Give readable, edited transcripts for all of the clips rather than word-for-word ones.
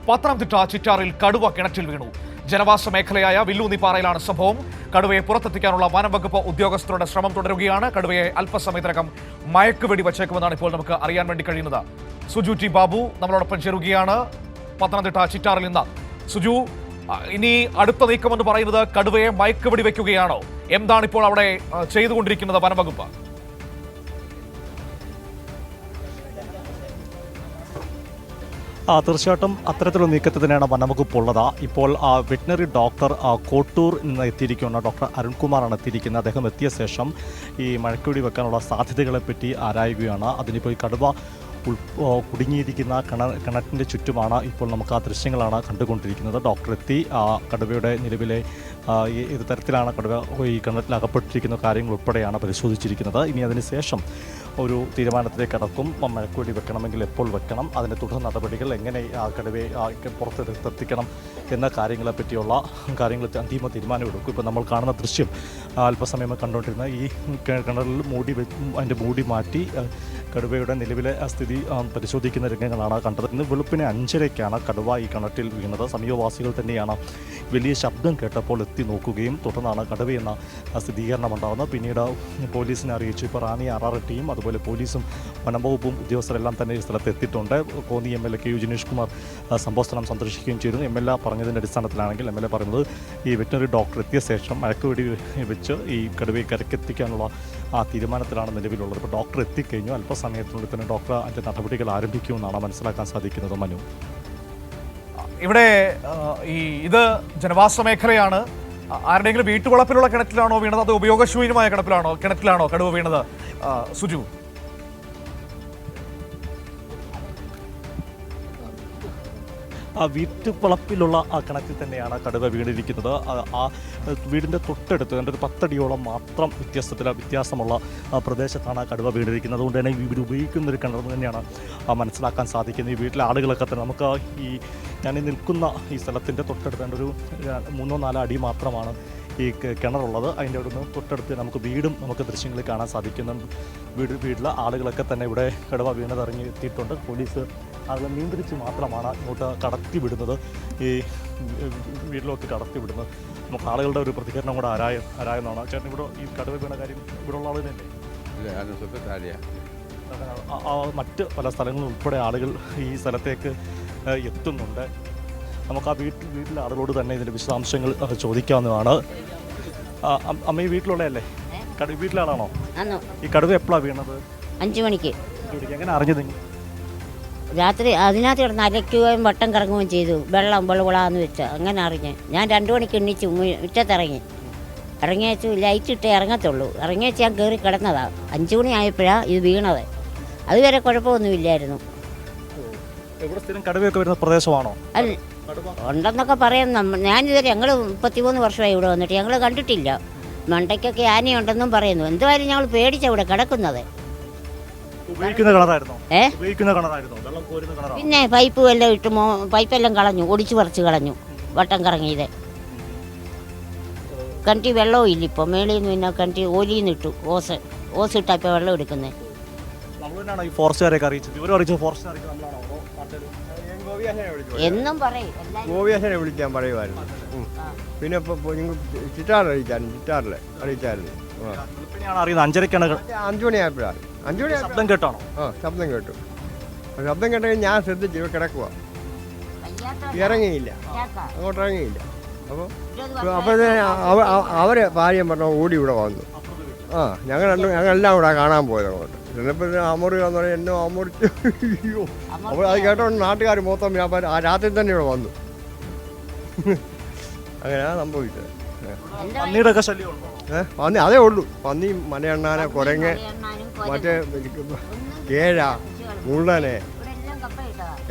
പത്തനംതിട്ട ചിറ്റാറിൽ കടുവ കിണറ്റിൽ വീണു. ജനവാസ മേഖലയായ വില്ലൂന്നിപ്പാറയിലാണ് സംഭവം. കടുവയെ പുറത്തെത്തിക്കാനുള്ള വനംവകുപ്പ് ശ്രമങ്ങളുടെ ശ്രമം തുടരുകയാണ്. കടുവയെ അല്പസമയത്തിനകം മയക്കുവെടി വച്ചേക്കുമെന്നാണ് ഇപ്പോൾ നമുക്ക് അറിയാൻ വേണ്ടി കഴിയുന്നത്. സുജു ടി ബാബു നമ്മളോടൊപ്പം ചേരുകയാണ് പത്തനംതിട്ട ചിറ്റാറിൽ നിന്ന്. സുജു, ഇനി അടുത്ത നീക്കമെന്ന് പറയുന്നത് കടുവയെ മയക്കുവെടി വയ്ക്കുകയാണോ? എന്താണ് ഇപ്പോൾ അവിടെ ചെയ്തുകൊണ്ടിരിക്കുന്നത് വനംവകുപ്പ്? തീർച്ചയായിട്ടും അത്തരത്തിലുള്ള നീക്കത്തിൽ തന്നെയാണ് വനംവകുപ്പ് ഉള്ളത്. ഇപ്പോൾ വെറ്റിനറി ഡോക്ടർ കോട്ടൂർ നിന്ന് എത്തിയിരിക്കുന്ന ഡോക്ടർ അരുൺകുമാറാണ് എത്തിയിരിക്കുന്നത്. അദ്ദേഹം എത്തിയ ശേഷം ഈ മഴക്കുവെടി വെക്കാനുള്ള സാധ്യതകളെപ്പറ്റി ആരായുകയാണ്. അതിനിപ്പോൾ ഈ കടുവ കുടുങ്ങിയിരിക്കുന്ന കിണറ്റിൻ്റെ ചുറ്റുമാണ് ഇപ്പോൾ നമുക്ക് ആ ദൃശ്യങ്ങളാണ് കണ്ടുകൊണ്ടിരിക്കുന്നത്. ഡോക്ടർ എത്തി കടുവയുടെ നിലവിലെ ഏത് തരത്തിലാണ് കടുവ ഈ കിണറ്റിൽ അകപ്പെട്ടിരിക്കുന്ന കാര്യങ്ങൾ ഉൾപ്പെടെയാണ് പരിശോധിച്ചിരിക്കുന്നത്. ഇനി അതിനുശേഷം ഒരു തീരുമാനത്തിലേക്ക് കടക്കും. മഴക്കുവെടി വെക്കണമെങ്കിൽ എപ്പോൾ വെക്കണം, അതിൻ്റെ തുടർ നടപടികൾ എങ്ങനെ കടുവയെ പുറത്തെത്തിക്കണം എന്ന കാര്യങ്ങളെപ്പറ്റിയുള്ള അന്തിമ തീരുമാനമെടുക്കും. ഇപ്പോൾ നമ്മൾ കാണുന്ന ദൃശ്യം അല്പസമയം കണ്ടുകൊണ്ടിരുന്ന ഈ കിണറിൽ അതിൻ്റെ മൂടി മാറ്റി കടുവയുടെ നിലവിലെ സ്ഥിതി പരിശോധിക്കുന്ന രംഗങ്ങളാണ് കണ്ടത്. ഇന്ന് വെളുപ്പിനെ 5:30-ക്കാണ് കടുവ ഈ കിണറ്റിൽ വീണത്. സമീപവാസികൾ തന്നെയാണ് വലിയ ശബ്ദം കേട്ടപ്പോൾ എത്തി നോക്കുകയും തുടർന്നാണ് കടുവയെന്ന സ്ഥിരീകരണം ഉണ്ടാകുന്നത്. പിന്നീട് പോലീസിനെ അറിയിച്ചു. ഇപ്പോൾ റാണി RRTയും അതുപോലെ പോലീസും വനംവകുപ്പും ഉദ്യോഗസ്ഥരെല്ലാം തന്നെ ഈ സ്ഥലത്ത് എത്തിയിട്ടുണ്ട്. കോന്നി MLA KU ജിനേഷ് കുമാർ സംഭവസ്ഥലം സന്ദർശിക്കുകയും ചെയ്തു. MLA പറഞ്ഞതിൻ്റെ അടിസ്ഥാനത്തിലാണെങ്കിൽ MLA പറയുന്നത് ഈ വെറ്റിനറി ഡോക്ടർ എത്തിയ ശേഷം മയക്കുവെടി വെച്ച് ഈ കടുവയെ കരക്കെത്തിക്കാനുള്ള ആ തീരുമാനത്തിലാണ് നിലവിലുള്ളത്. ഇപ്പോൾ ഡോക്ടർ എത്തിക്കഴിഞ്ഞു. അല്പസമയത്തിനുള്ളിൽ തന്നെ ഡോക്ടർ അതിൻ്റെ നടപടികൾ ആരംഭിക്കുമെന്നാണ് മനസ്സിലാക്കാൻ സാധിക്കുന്നത്. മനു, ഇവിടെ ഇത് ജനവാസ മേഖലയാണ്. ആരുടെയെങ്കിലും വീട്ടുവളപ്പിലുള്ള കിണറ്റിലാണോ വീണത്, അത് ഉപയോഗശൂന്യമായ കിണറ്റിലാണോ കടുവ വീണത്? സുജു, വീട്ടുവളപ്പിലുള്ള ആ കിണറ്റിൽ തന്നെയാണ് കടുവ വീണിരിക്കുന്നത്. ആ വീടിൻ്റെ തൊട്ടടുത്ത് എൻ്റെ ഒരു 10 അടിയോളം മാത്രം വ്യത്യാസമുള്ള പ്രദേശത്താണ് കടുവ വീണിരിക്കുന്നത്. അതുകൊണ്ട് തന്നെ ഇവർ ഉപയോഗിക്കുന്നൊരു കിണർ തന്നെയാണ് മനസ്സിലാക്കാൻ സാധിക്കുന്നത്. ഈ വീട്ടിലെ ആളുകളൊക്കെ തന്നെ നമുക്ക് ഞാൻ നിൽക്കുന്ന ഈ സ്ഥലത്തിൻ്റെ തൊട്ടടുത്ത് ഒരു 3-4 അടി മാത്രമാണ് ഈ കിണറുള്ളത്. അതിൻ്റെ അവിടെ നിന്ന് തൊട്ടടുത്ത് നമുക്ക് ദൃശ്യങ്ങളിൽ കാണാൻ സാധിക്കുന്നുണ്ട്. വീട്ടിലെ ആളുകളൊക്കെ തന്നെ ഇവിടെ കടുവ വീണതിറങ്ങി എത്തിയിട്ടുണ്ട്. പോലീസ് ആളുകളെ നിയന്ത്രിച്ച് മാത്രമാണ് ഇങ്ങോട്ട് കടത്തിവിടുന്നത്, ഈ വീട്ടിലേക്ക് കടത്തിവിടുന്നത്. നമുക്ക് ആളുകളുടെ ഒരു പ്രതികരണം കൂടെ ആരായെന്നാണ്. ചേട്ടൻ ഇവിടെ ഈ കടുവ വീണ കാര്യം ഇവിടെ ഉള്ള ആൾ തന്നെ മറ്റ് പല സ്ഥലങ്ങളും ഉൾപ്പെടെ ആളുകൾ ഈ സ്ഥലത്തേക്ക് എത്തുന്നുണ്ട്. നമുക്ക് ആ വീട്ടിലെ ആളുകളോട് തന്നെ ഇതിൻ്റെ വിശദാംശങ്ങൾ ചോദിക്കാവുന്നതാണ്. അമ്മ ഈ വീട്ടിലുള്ളതല്ലേ? വീട്ടിലെ ആളാണോ? ഈ കടുവ എപ്പോഴാണ് വീണത്? 5 മണിക്ക്. എങ്ങനെ അറിഞ്ഞത്? രാത്രി അതിനകത്ത് കിടന്ന് അലയ്ക്കുകയും വട്ടം കറങ്ങുകയും ചെയ്തു. വെള്ളം വെളുവിളാന്ന് വെച്ച് അങ്ങനെ അറിഞ്ഞ് ഞാൻ 2 മണിക്ക് എണ്ണിച്ചു മുറ്റത്തിറങ്ങി. ഇറങ്ങി വെച്ചു ലൈറ്റ് ഇട്ടേ ഇറങ്ങത്തുള്ളൂ. ഇറങ്ങി വെച്ച് ഞാൻ കയറി കിടന്നതാണ്. 5 മണി ആയപ്പോഴാണ് ഇത് വീണത്. അതുവരെ കുഴപ്പമൊന്നുമില്ലായിരുന്നു. കടുവയൊക്കെ വരുന്ന പ്രദേശമാണോ? അല്ല, ഉണ്ടെന്നൊക്കെ പറയാം. ഞാനിതുവരെ ഞങ്ങൾ 33 വർഷമായി ഇവിടെ വന്നിട്ട് ഞങ്ങൾ കണ്ടിട്ടില്ല. മണ്ടയ്ക്കൊക്കെ ആനയുണ്ടെന്നും പറയുന്നു. എന്തുവായാലും ഞങ്ങൾ പേടിച്ചവിടെ കിടക്കുന്നത്. പിന്നെ പൈപ്പ് എല്ലാം ഇട്ട് പൈപ്പെല്ലാം കളഞ്ഞു, ഒടിച്ചു പറിച്ച് കളഞ്ഞു. വട്ടം കറങ്ങിയത് കിണറ്റി വെള്ളവും ഇല്ല. ഇപ്പോൾ മേളിൽ നിന്ന് പിന്നെ കിണറ്റി ഓലിന്ന് ഇട്ടു. ഓസ് ഇട്ടാ ഇപ്പോൾ വെള്ളം എടുക്കുന്നത്. എന്നും പറയും ഗോപിയാശനെ വിളിക്കാൻ പറയുമായിരുന്നു. പിന്നെ ചിറ്റാറിൽ അറിയിച്ചായിരുന്നു. 5 മണിയായപ്പോഴാണ്. 5 മണി ശബ്ദം കേട്ടാണോ? ശബ്ദം കേട്ടു. ശബ്ദം കേട്ടെങ്കിൽ ഞാൻ ശ്രദ്ധിച്ചു കിടക്കുക, ഇറങ്ങിയില്ല, അങ്ങോട്ട് ഇറങ്ങിയില്ല. അപ്പോൾ അവരെ ഭാര്യ പറഞ്ഞ ഓടി ഇവിടെ വന്നു. ഞങ്ങളെല്ലാം ഇവിടെ കാണാൻ പോയത് അങ്ങോട്ട്. ചിലപ്പോൾ അമറുകയെന്ന് പറഞ്ഞാൽ എന്നെ അമറിച്ചു. അയ്യോ, അപ്പോൾ അത് കേട്ടോണ്ട് നാട്ടുകാർ മൊത്തം വ്യാപാരം ആ രാത്രി തന്നെ ഇവിടെ വന്നു. അങ്ങനെയാണ് സംഭവിച്ചത്. പന്നി അതേ ഉള്ളൂ. പന്നി, മലയണ്ണാനെ, കുരങ്ങ്, മറ്റേ കേഴ, മുള്ളനെ,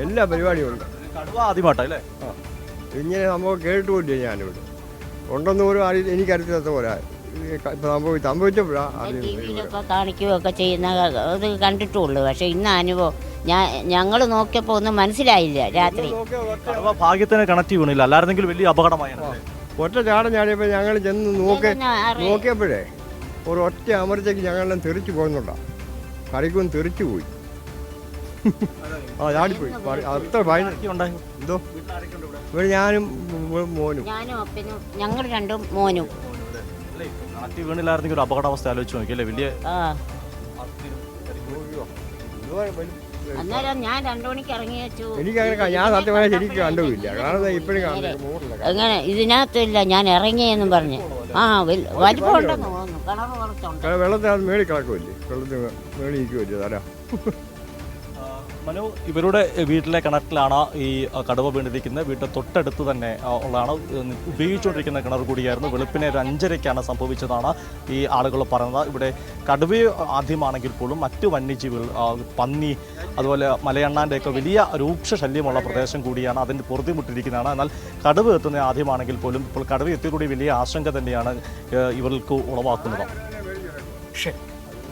എല്ലാ പരിപാടിയും ഉണ്ട്. ആദ്യമായിട്ടല്ലേ ഇങ്ങനെ സംഭവം കേട്ടുമില്ല. ഞാനിവിടെ ഉണ്ടെന്ന് പോലും എനിക്കറിയാത്ത പോലെ ടിവിയിലൊക്കെ കാണിക്കുകയൊക്കെ ചെയ്യുന്ന അത് കണ്ടിട്ടുള്ളൂ. പക്ഷെ ഇന്ന് അനുഭവം ഞങ്ങൾ നോക്കിയപ്പോൾ ഒന്നും മനസ്സിലായില്ല. രാത്രി ഭാഗ്യത്തിന് കണക്ട് വീണില്ല, അല്ലായിരുന്നെങ്കിൽ വലിയ അപകടമായിരുന്നു. ഒറ്റ ചാടം ചാടിയപ്പോൾ ഞങ്ങൾ ചെന്ന് നോക്കിയപ്പോഴേ ഒരു ഒറ്റ അമർച്ചയ്ക്ക് ഞങ്ങളെല്ലാം തെറിച്ചു പോകുന്നുണ്ടാ. കറിക്കും തെറിച്ചു പോയി. ആ ചാടിപ്പോയി അത്ര ഭയം എന്തോ ഇവിടെ ഞാനും മോനും ഞാനും അപ്പനും ഞങ്ങൾ രണ്ടും മോനും. നാട്ടി വീണില്ലായിരുന്നെങ്കിൽ ഒരു അപകടാവസ്ഥ ആലോചിച്ച് നോക്കിയല്ലേ വലിയ ആ അന്നേരം ഞാൻ 2 മണിക്ക് ഇറങ്ങി വെച്ചു. എനിക്കങ്ങനെ ഞാൻ സത്യം പറഞ്ഞാൽ ശരിക്കും കണ്ടുമില്ല. കാരണം ഇപ്പോഴും കാണുന്നില്ല. അങ്ങനെ ഇതിനകത്തില്ല ഞാൻ ഇറങ്ങിയെന്നും പറഞ്ഞ്. ആ വലിപ്പം ഉണ്ടെന്ന് തോന്നുന്നു. കിണറ് കുറച്ചുണ്ട്. വെള്ളത്തിനകത്ത് മേളിൽ കിടക്കുമല്ലേ, വെള്ളത്തിന് മേളിൽ ഇരിക്കുമല്ലേ തരാ. മനു, ഇവരുടെ വീട്ടിലെ കിണറ്റിലാണ് ഈ കടുവ വീണിരിക്കുന്നത്. വീട്ടിൽ തൊട്ടടുത്ത് തന്നെ ഉള്ളതാണ്. ഉപയോഗിച്ചുകൊണ്ടിരിക്കുന്ന കിണർ കൂടിയായിരുന്നു. വെളുപ്പിനെ ഒരു 5:30ക്കാണ് സംഭവിച്ചതാണ് ഈ ആളുകൾ പറയുന്നത്. ഇവിടെ കടുവ ആദ്യമാണെങ്കിൽ പോലും മറ്റു വന്യജീവികൾ, പന്നി, അതുപോലെ മലയണ്ണാൻ്റെയൊക്കെ വലിയ രൂക്ഷ ശല്യമുള്ള പ്രദേശം കൂടിയാണ്. അതിന് പൊറുതിമുട്ടിരിക്കുന്നതാണ്. എന്നാൽ കടുവ എത്തുന്ന ആദ്യമാണെങ്കിൽ പോലും ഇപ്പോൾ കടുവ എത്തിയതോടെ വലിയ ആശങ്ക തന്നെയാണ് ഇവർക്ക് ഉളവാക്കുന്നത്. ശരി,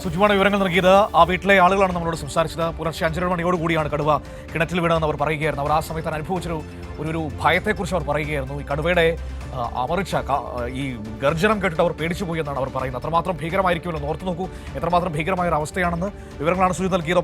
സുജിമാണ് വിവരങ്ങൾ നൽകിയത്. ആ വീട്ടിലെ ആളുകളാണ് നമ്മളോട് സംസാരിച്ചത്. പുലർച്ചെ 5:30 മണിയോട് കൂടിയാണ് കടുവ കിണറ്റിൽ വീണതെന്ന് അവർ പറയുകയായിരുന്നു. അവർ ആ സമയത്ത് അനുഭവിച്ചൊരു ഒരു ഭയത്തെക്കുറിച്ച് അവർ പറയുകയായിരുന്നു. ഈ കടുവയുടെ അമറിച്ച ഈ ഗർജനം കേട്ടിട്ട് അവർ പേടിച്ചു പോയി എന്നാണ് അവർ പറയുന്നത്. അത്രമാത്രം ഭീകരമായിരിക്കുമല്ലോ. ഓർത്തു നോക്കൂ എത്രമാത്രം ഭീകരമായ ഒരു അവസ്ഥയാണെന്ന്. വിവരങ്ങളാണ് സുജി നൽകിയത്.